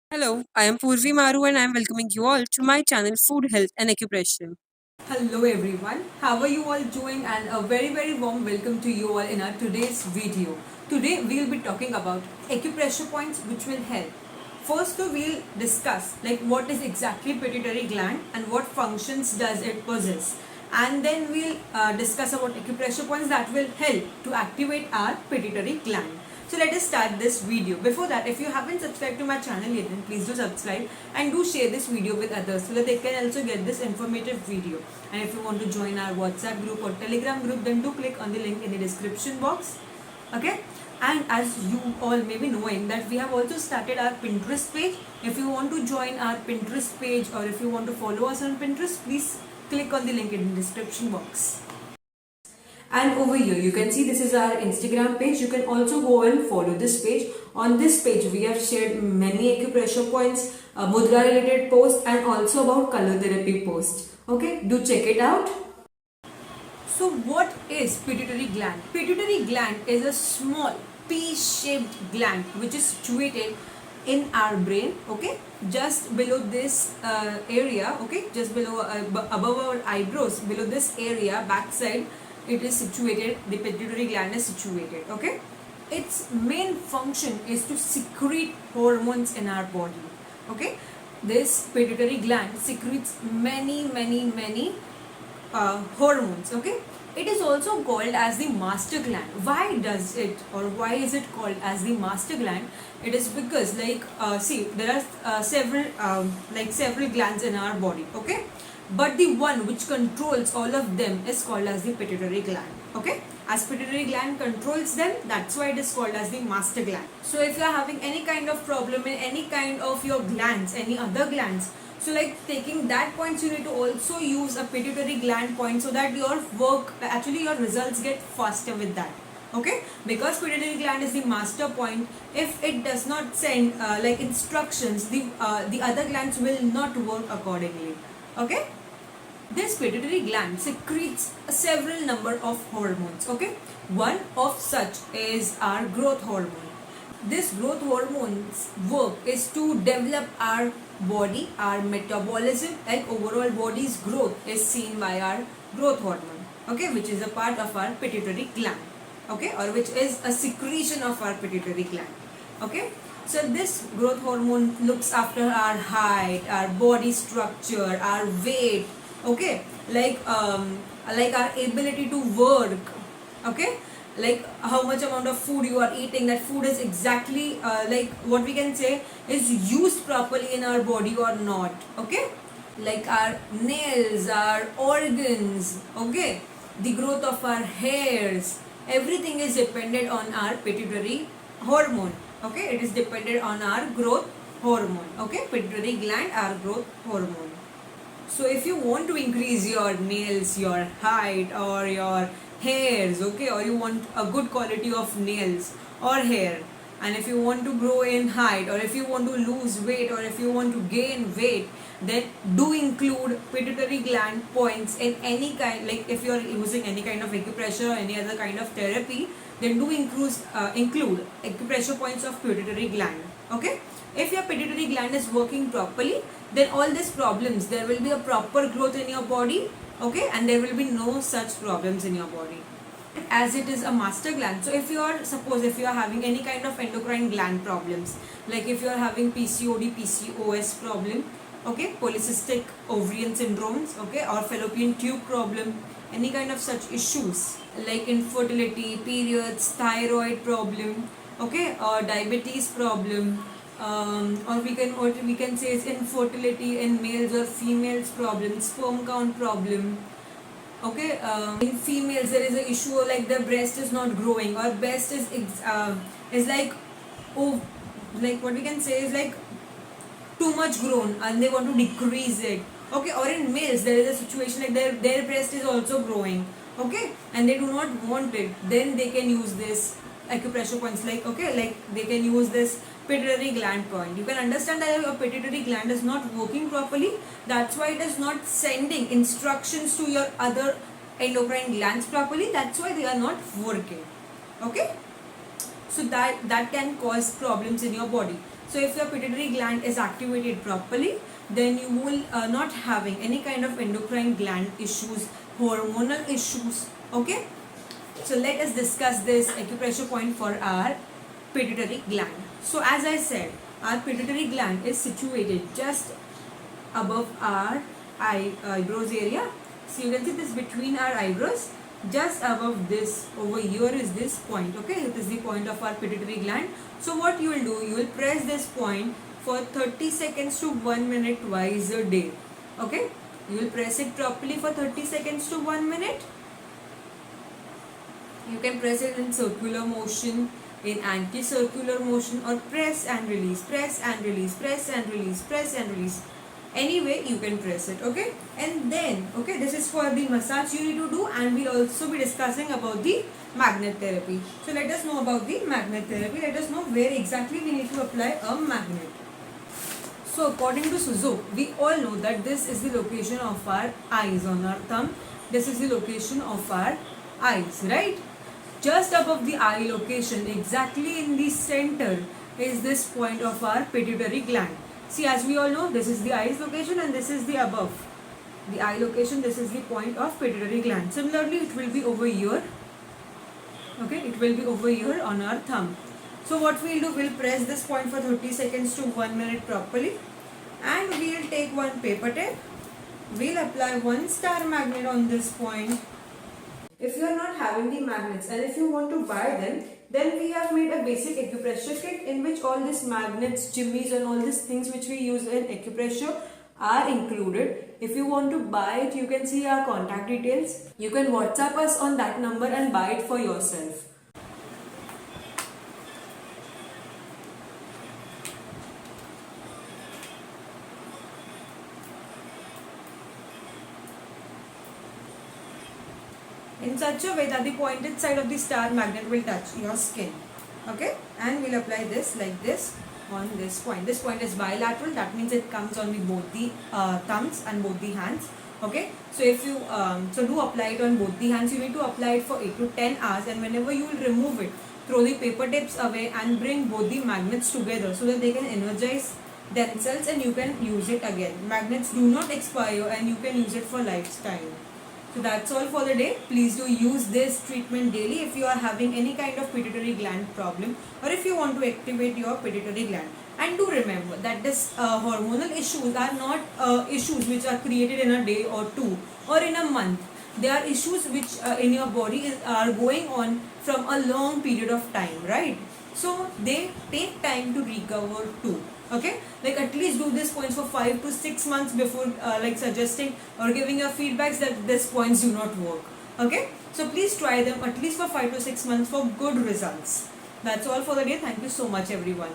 Hello, I am PURVI MARU and I am welcoming you all to my channel Food, Health and Acupressure. Hello everyone, how are you all doing, and a very warm welcome to you all in our today's video. Today we will be talking about acupressure points which will help. First we'll discuss like what is exactly pituitary gland and what functions does it possess, and then we'll discuss about acupressure points that will help to activate our pituitary gland. So let us start this video. Before that, if you haven't subscribed to my channel yet, then please do subscribe and do share this video with others so that they can also get this informative video. And if you want to join our WhatsApp group or Telegram group, then do click on the link in the description box. Okay? And as you all may be knowing that we have also started our Pinterest page. If you want to join our Pinterest page or if you want to follow us on Pinterest, please click on the link in the description box. And over here you can see this is our Instagram page. You can also go and follow this page. On this page we have shared many acupressure points, mudra related posts, and also about color therapy posts. Okay, do check it out. So what is pituitary gland? Pituitary gland is a small pea-shaped gland which is situated in our brain, okay, just below this area, okay, just below above our eyebrows, below this area, backside, it is situated. The pituitary gland is situated, okay. Its main function is to secrete hormones in our body, okay. This pituitary gland secretes many hormones, okay. It is also called as the master gland. Why does it, or why is it called as the master gland? It is because see, there are several glands in our body, okay, but the one which controls all of them is called as the pituitary gland, okay. As pituitary gland controls them, that's why it is called as the master gland. So if you are having any kind of problem in any kind of your glands, any other glands, so like taking that points, you need to also use a pituitary gland point so that your work, actually your results get faster with that, okay. Because pituitary gland is the master point, if it does not send instructions, the other glands will not work accordingly, okay. This pituitary gland secretes several number of hormones, okay. One of such is our growth hormone. This growth hormone's work is to develop our body, our metabolism, and overall body's growth is seen by our growth hormone, okay, which is a part of our pituitary gland, okay, or which is a secretion of our pituitary gland, okay. So this growth hormone looks after our height, our body structure, our weight, okay, like our ability to work, okay, like how much amount of food you are eating, that food is exactly like what we can say is used properly in our body or not, okay, like our nails, our organs, okay, the growth of our hairs, everything is dependent on our pituitary hormone, okay. It is dependent on our growth hormone, okay, pituitary gland, our growth hormone. So if you want to increase your nails, your height, or your hairs, okay, or you want a good quality of nails or hair, and if you want to grow in height, or if you want to lose weight, or if you want to gain weight, then do include pituitary gland points in any kind, like if you are using any kind of acupressure or any other kind of therapy, then do include acupressure points of pituitary gland, okay. If your pituitary gland is working properly, then all these problems, there will be a proper growth in your body, okay, and there will be no such problems in your body, as it is a master gland. So if you are, suppose if you are having any kind of endocrine gland problems, like if you are having PCOD, PCOS problem, okay, polycystic ovarian syndromes, okay, or fallopian tube problem, any kind of such issues like infertility, periods, thyroid problem, okay, or diabetes problem, or what we can say is infertility in males or females problem, sperm count problem, okay. In females there is an issue like the breast is not growing, or breast is like, oh, like what we can say is like too much grown and they want to decrease it, okay. Or in males there is a situation like their breast is also growing, okay, and they do not want it, then they can use this acupressure points, like, okay, like they can use this pituitary gland point. You can understand that your pituitary gland is not working properly, that's why it is not sending instructions to your other endocrine glands properly, that's why they are not working, okay. So that can cause problems in your body. So if your pituitary gland is activated properly, then you will not having any kind of endocrine gland issues, hormonal issues. Okay. So let us discuss this acupressure point for our pituitary gland. So as I said, our pituitary gland is situated just above our eyebrows area. So you can see this between our eyebrows, just above this, over here is this point. Okay, it is the point of our pituitary gland. So what you will do, you will press this point for 30 seconds to 1 minute twice a day. Okay, you will press it properly for 30 seconds to 1 minute. You can press it in circular motion, in anti-circular motion, or press and release, press and release, press and release, press and release. Any way you can press it. Okay, and then okay, this is for the massage you need to do, and we'll also be discussing about the magnet therapy. So let us know about the magnet therapy. Let us know where exactly we need to apply a magnet. So according to Suzuki, we all know that this is the location of our eyes on our thumb. This is the location of our eyes, right? Just above the eye location, exactly in the center, is this point of our pituitary gland. See, as we all know, this is the eyes location and this is the above. The eye location, this is the point of pituitary gland. Similarly, it will be over here. Okay, it will be over here on our thumb. So what we'll do, we'll press this point for 30 seconds to 1 minute properly. And we'll take one paper tape. We'll apply one star magnet on this point. If you are not having the magnets and if you want to buy them, then we have made a basic acupressure kit in which all these magnets, jimmies and all these things which we use in acupressure are included. If you want to buy it, you can see our contact details. You can WhatsApp us on that number and buy it for yourself. In such a way that the pointed side of the star magnet will touch your skin. Okay, and we'll apply this like this on this point. This point is bilateral, that means it comes on both the thumbs and both the hands. Okay, so if you do apply it on both the hands. You need to apply it for 8 to 10 hours, and whenever you will remove it, throw the paper tips away and bring both the magnets together so that they can energize themselves and you can use it again. Magnets do not expire and you can use it for lifetime. So that's all for the day. Please do use this treatment daily if you are having any kind of pituitary gland problem or if you want to activate your pituitary gland. And do remember that this hormonal issues are not issues which are created in a day or two or in a month. They are issues which in your body are going on from a long period of time, right? So they take time to recover too. Okay, like at least do these points for 5 to 6 months before like suggesting or giving your feedbacks that these points do not work. Okay, so please try them at least for 5 to 6 months for good results. That's all for the day. Thank you so much everyone.